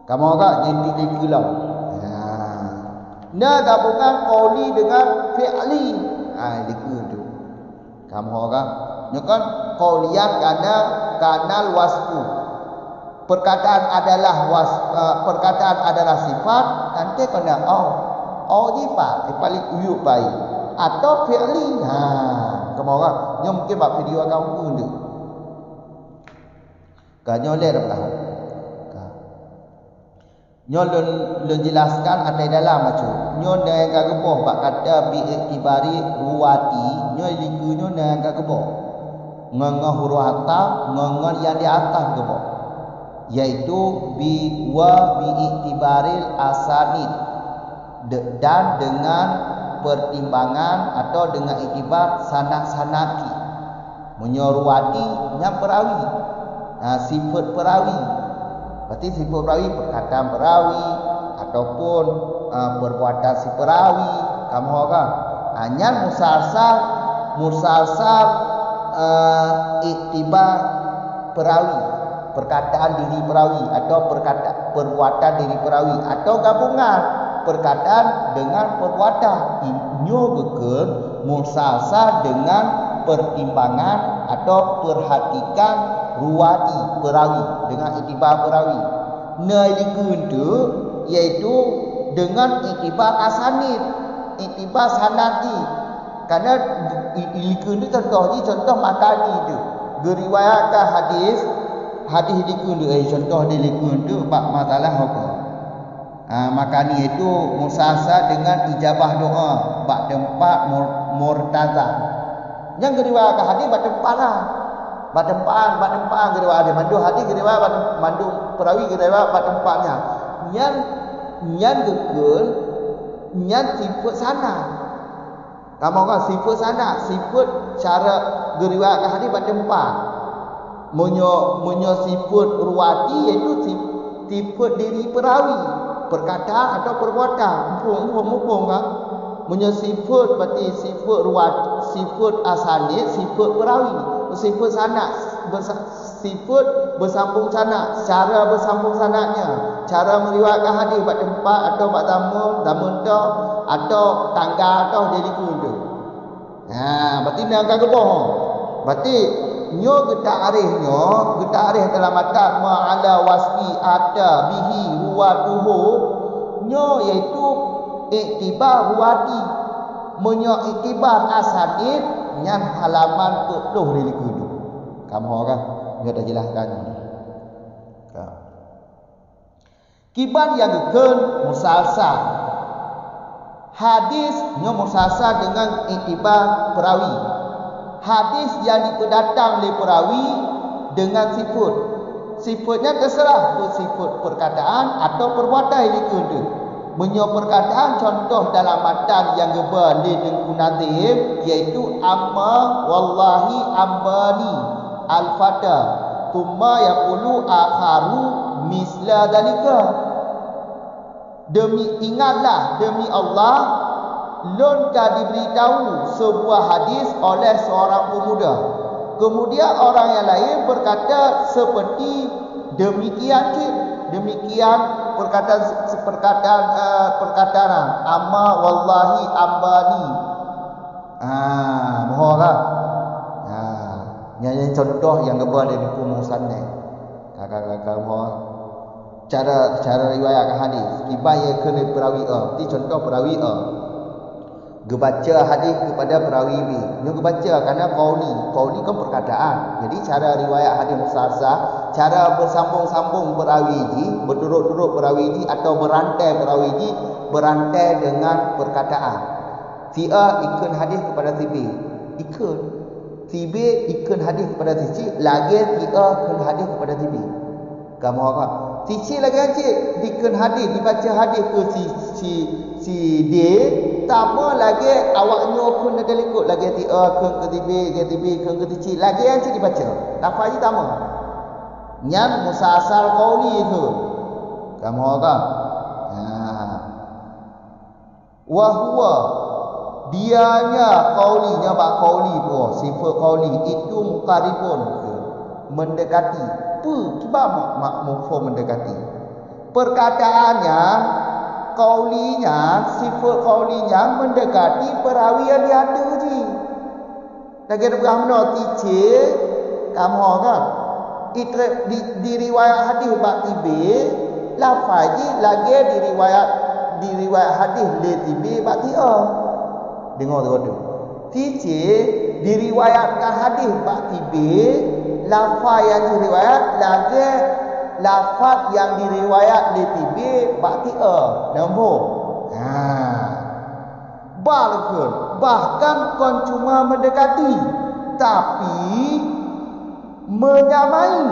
Kamu agak jadi dikulau. Gabungan qauli dengan fi'li. Dikun tu. Kamu agak. Kan qaulian kanal wasfu. Perkataan adalah sifat, nanti kena sifat paling uyuk baik atau fi'li. Kamu orang nyo mungkin buat video kamu pun tu. Kanyo le dah. Nyo le jelaskan ada dalam macam. Nyo dengan kageboh bak kata bi iktibari ruwati, nyo likunyo dengan kageboh. Ngengah huruf atas, ngengah yang di atas geboh. Yaitu bi iktibaril asanid dan dengan pertimbangan atau dengan iktibar sanad-sanaki menyoruati yang perawi. Sifat perawi berarti sifat perawi perkataan perawi ataupun perbuatan si perawi. Kamu kan hanya musalsal iktibar perawi, perkataan diri perawi atau perbuatan diri perawi atau gabungan perkataan dengan perbuatan. Inyo gekeun musalsal dengan pertimbangan atau perhatikan ruwati perawi dengan iktibar perawi. Nalikun tu iaitu dengan iktibar asanid, iktibar sanadi. Karena ilikun tu contoh makani tu. Geriwayatkan hadis likun tu contoh di likun tu bab masalah apa? Makani itu musasa dengan ijabah doa bab tempat murtaza. Yang geriwayatkan hadis bab tempat lah. Bab tempat geriwayat mandu hadis geriwayat mandu perawi geriwayat bab tempatnya. Yang gekul yang sifat sana. Kamu kan sifat sana, sifat cara geriwayatkan hadis bab tempat. Menyo sifat ruwati iaitu sifat diri perawi, perkataan atau perbuatan. Mumpung kan. Menyo sifat berarti sifat ruwati, sifat asanid, sifat perawi, sifat sanad, sifat bersambung sanad, cara bersambung sanadnya, cara meriwayatkan hadis bab tempat atau bab tamun atau tangga atau jadi kudu. Berarti ni angka kebohong. Berarti nyo getarih dalam matan ma'ala wasfi ada bihi ruwatuhu nyo iaitu iktibar ruwati menyo iktibar asanid nyan halaman 40 dari kudu. Kamu orang nyo dah jelaskan. Kiban yang gekeun musalsal. Hadis nyo musalsal dengan iktibar perawi. Hadis yang diperdatang oleh perawi dengan sifat. Sifatnya terserah bersifat perkataan atau perbuatan yang dikunda. Menyo perkataan contoh dalam matan yang geba li dengku nazim iaitu amma wallahi ambani al-fata thumma yaqulu akharu misla dalika. Ingatlah demi Allah lon ka diberitahu sebuah hadis oleh seorang pemuda. Kemudian orang yang lain berkata seperti demikian perkataan amma wallahi ambani. Mohonlah. Yang contoh yang gebar dari kumusan ni. Kakak-kakak mau cara riwayat hadis. Kibaya kena perawi ti contoh perawi gebaca hadis kepada perawi B. Dia gebaca kerana qauli kan perkataan. Jadi cara riwayat hadis musalsal, cara bersambung-sambung perawi ji, berturut-turut perawi ji atau berantai perawi ji, berantai dengan perkataan. Si A ikut hadis kepada si B. Ikut. Si B ikut hadis kepada si C, lagi si A ikut hadis kepada si B. Kamu apa? Si C lagi aja ikut hadis, dibaca hadis ke si D, tambah lagi awaknya pun ada ikut lagi si A ke si B, ke si B, ke si C, lagi aja dibaca. Lafaz je tambah. Yang musalsal qauli itu. Kamu apa? Wa huwa dianya qaulinya bak qauli tu sifat qauli itu muqaribun mendekati kibar mafhum mendekati perkataannya qaulinya sifat qaulinya mendekati perawi yang diadu ji lagi ada berhamna tice kamu kan di riwayat hadis bak tibe lafaz ji lagi di riwayat hadis le tibe bak dia. Dengar tu. Tice diriwayatkan hadis bak tibe, lafaz yang diriwayat lagi lafaz yang diriwayat di tibe bak dia. Nombor. Bahkan kon cuma mendekati tapi menyamai.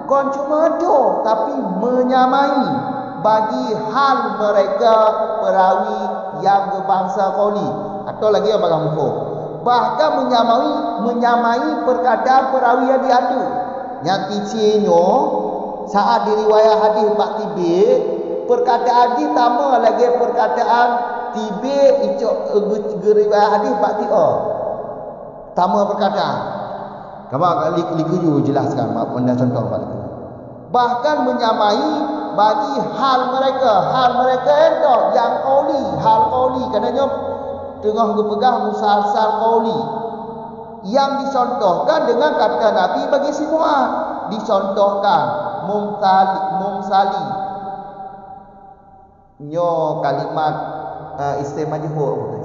Kon cuma ada tapi menyamai bagi hal mereka perawi yang berbangsa qauli. Atau lagi apa kamu tahu? Bahkan menyamai perkataan perawi yang diadu. Yang kecilnya saat diriwayat hadis bak tibe, perkataan di tambah lagi perkataan tibe icok riwayat hadis bak dia. Tambah perkataan. Kamu liku jelaskan mak contoh balik. Bahkan menyamai bagi hal mereka itu yang qauli, hal qauli kerana tengah berpegang musalsal qauli yang dicontohkan dengan kata Nabi bagi si Mu'ad, dicontohkan mumsali nyo kalimat isim majhul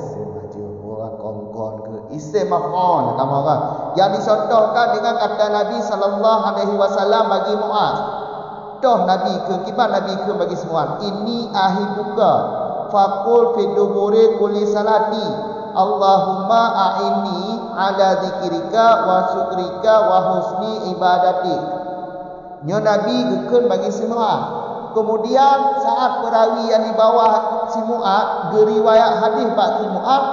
kongkon ke isim maf'ul kamu kan yang dicontohkan dengan kata Nabi sallallahu alaihi wasallam bagi Mu'ad. Toh Nabi ke kibar Nabi ke bagi si Mu'ad, ini ahibuka faqul fi duburi kulli salati Allahumma a'inni ala zikrika wa syukrika wa husni ibadatik. Nyo Nabi gekun bagi si Mu'ad. Kemudian saat perawi yang di bawah si Mu'ad geriwayat hadis bak si Mu'ad,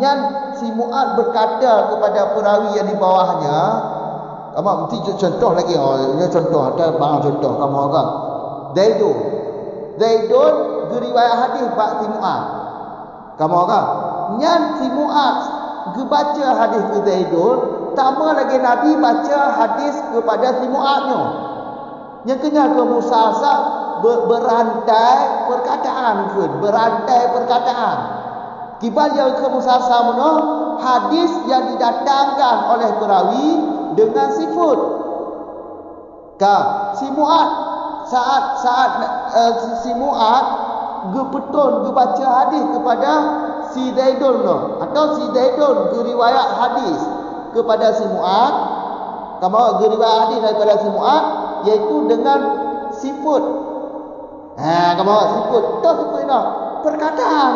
nyan si Mu'ad berkata kepada perawi yang di bawahnya, kamu mesti contoh lagi contoh ada banyak contoh kamu kan. Zaidun geriwayat hadis bak si Mu'ad. Kamu kan? Nyan si Mu'ad gebaca hadis ke Zaidun, tambah lagi Nabi baca hadis kepada si Mu'adnya. Yang kena ke musalsal berantai perkataan. Kibal yang ke musalsal mana hadis yang didatangkan oleh perawi dengan sifat. Si Mu'ad saat si Mu'ad gepetun gebaca hadis kepada si Zaidun atau si Zaidun geriwayat hadis kepada si Mu'ad, kamu geriwayat hadis daripada si Mu'ad iaitu dengan sifat. Kamu sifat perkataan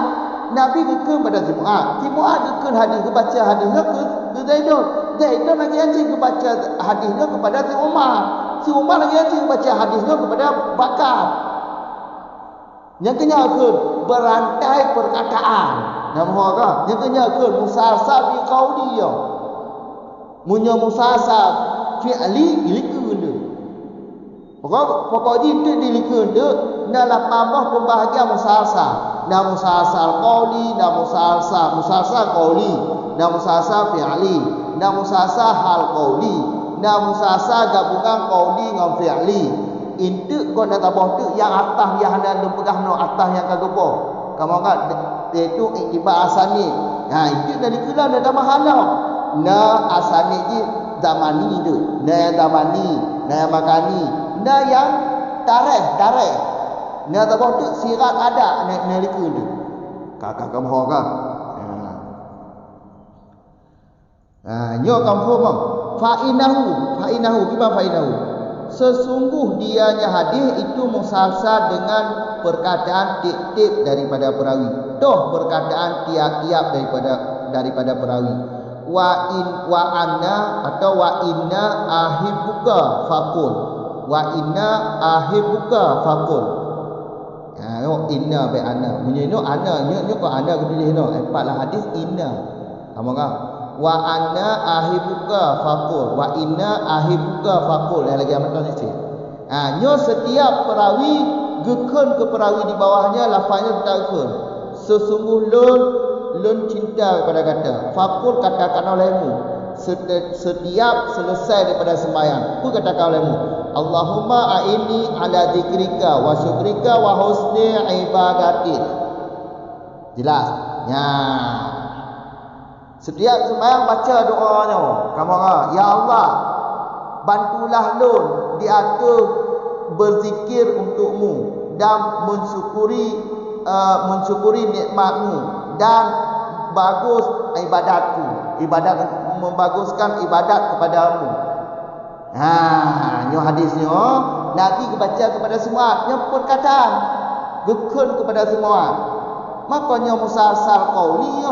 Nabi gekun pada si Mu'ad. Si Mu'ad gekun hadis gebaca hadisnya ke Zaidun. Zaidun lagi anjing gebaca hadisnya kepada si Umar. Si Umar lagi anjing baca hadisnya kepada Bakar. Yang kena ke berantai perkataan. Nampak? Yang kena ke musalsal bi qauli ya. Munya musalsal fi'li ilikeun dia. Pokok itu dilikeun dia dalam pamah pembahagian musalsal. Na musalsal qauli, na musalsal qauli, na musalsal fi'li, na musalsal hal qauli, na musalsal gabungan qauli dengan fi'li. Intu kau nak tabah tu yang atas yang ada lempegah no atas yang kagabo. Kamu kan itu iktibar asani. Itu dari kula ada mahala. Na asani ji zamani tu. Na yang zamani, na yang makani, na yang tarikh. Na tabah tu sirat ada na liku tu. Kakak kamu kan. Nyo confirm fa'inahu kiba fa'inahu. Sesungguh dianya hadis itu musalsal dengan perkataan tip-tip daripada perawi. Toh perkataan tiap-tiap daripada perawi. Wa anna atau wa inna ahibuka faqul. Wa inna ahibuka faqul. Inna bi anna. Bunyi no anna nyo ko anna kedilih no. Empatlah hadis inna. Kamu kan? Wa anna ahibuka faqul. Wa inna ahibuka faqul. Yang lagi amat ni. Nyo setiap perawi gekun ke perawi di bawahnya lafaznya takun. Sesungguh lun cinta kepada kata. Faqul katakan olehmu setiap selesai daripada sembahyang. Apa katakan olehmu? Allahumma a'inni ala dzikrika wa syukrika wa husni ibadatik. Jelas? Ya. Setiap sembahyang baca doanya. Kamu ya Allah, bantulah lun di atas berzikir untukmu dan mensyukuri nikmatmu dan bagus ibadatku. Membaguskan ibadat kepadamu. Nyo hadisnya Nabi baca kepada semua, nyo perkataan gekun kepada semua. Makanya musalsal qauli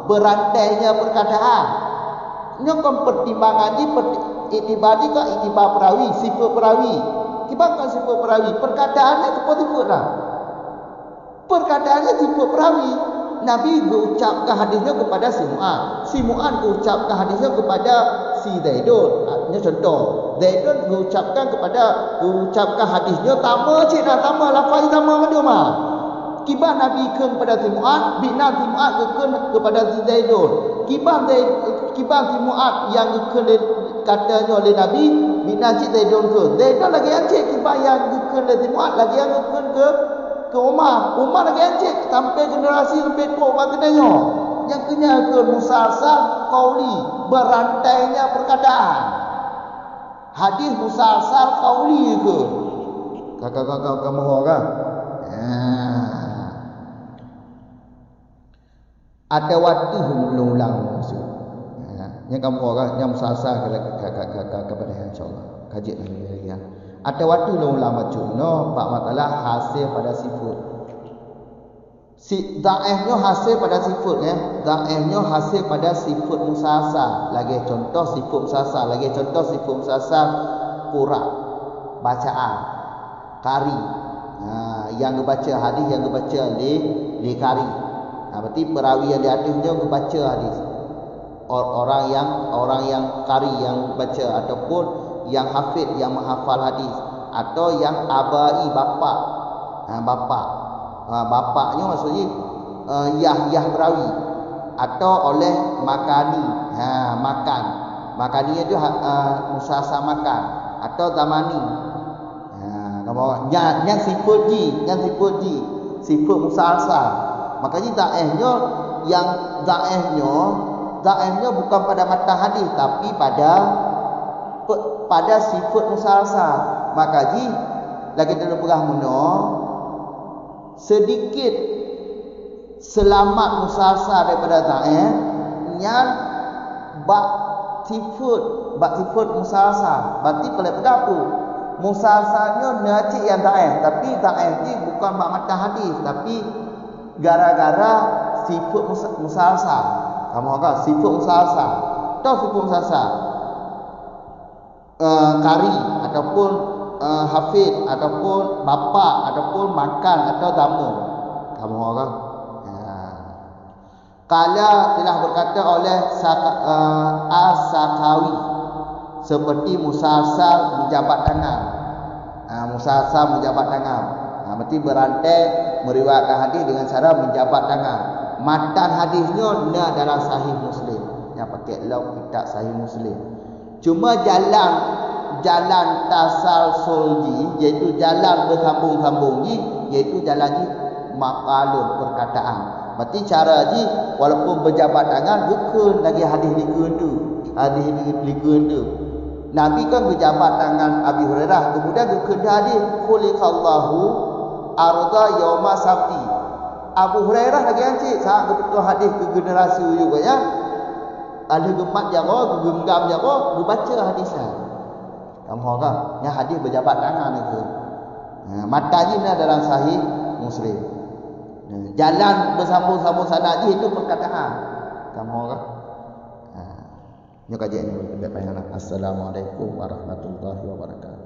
berantainya perkataan. Nyo kon pertimbangan di itibari kok itibar perawi, sifat perawi. Kibakan sifat perawi, perkataannya tepat-tepat lah. Perkataannya sifat perawi. Nabi berucapkan hadisnya kepada si Mu'ad. Si Mu'ad berucapkan hadisnya kepada si Zaidun. Ini contoh. Zaidun berucapkan hadisnya sama cik nak sama lafaz sama dia mah. Kibar Nabi kepada si Mu'ad, bina si Mu'ad kepada si Zaidun. Kibar si Mu'ad yang katanya oleh Nabi, bina cik Zaidun ke. Zaidun lagi ancik kibar yang oleh si Mu'ad lagi yang ke Umar lagi ancik sampai generasi lebih tua baginanya yang kena ke musalsal qauli, berantainya perkataan. Hadis musalsal qauli ke kakak kamu kan? Ada waktu ulang maksud. Yang kamu kan yang musalsal kepada insyaallah kaji lagi ya. Ada waktu ulama cuna bab masalah hasil pada sifat. Si dhaifnya hasil pada sifat ya. Dhaifnya hasil pada sifat musalsal. Lagi contoh sifat musalsal qura, bacaan, qari. Yang baca hadis yang baca li qari. Berarti perawi yang di atasnya baca hadis. Orang yang qari yang baca ataupun yang hafid yang menghafal hadis atau yang abai bapa. Bapaknya maksudnya yah perawi atau oleh makani. Makani itu musasa makan atau zamani. Kamu yang sifat sifat musasa. Makanya dhaifnya bukan pada matan hadis tapi pada sifat musalsa. Maka lagi dalam perah muno sedikit selamat musalsa daripada dhaif yang bak sifat musalsa. Berarti kalau berapa musalsanya najis yang dhaif, tapi dhaif ni bukan bak matan hadis tapi gara-gara sifat musalsa. Kamu kan sifat musalsa. Tahu sifat musalsa? Kari ataupun hafid ataupun bapa ataupun makan atau tamu. Kamu orang kala telah berkata oleh As-Sakawi seperti musalsal menjabat tangan. Musalsal menjabat tangan. Berarti berantai meriwayatkan hadis dengan cara menjabat tangan. Matan hadisnya dalam Sahih Muslim. Yang pakai lauk kitab Sahih Muslim. Cuma jalan tasalsulji, iaitu jalan bersambung-sambung, iaitu jalan maqalun perkataan. berarti cara ji walaupun berjabat tangan bukan lagi hadis likun tu. Hadis likun tu. Nabi kan berjabat tangan Abi Hurairah, kemudian bukan hadis khuliqallahu arda yauma sabti. Abu Hurairah lagi ancik sangat betul hadis ke generasi juga ya. Ada gemat jago, genggam jago, baca hadisnya. Kamu kan, yang hadis berjabat tangan itu. Matanya ni dalam sahih Muslim. Jalan bersambung-sambung sanad itu perkataan. Kamu kan? Ini kajian ini. Assalamualaikum warahmatullahi wabarakatuh.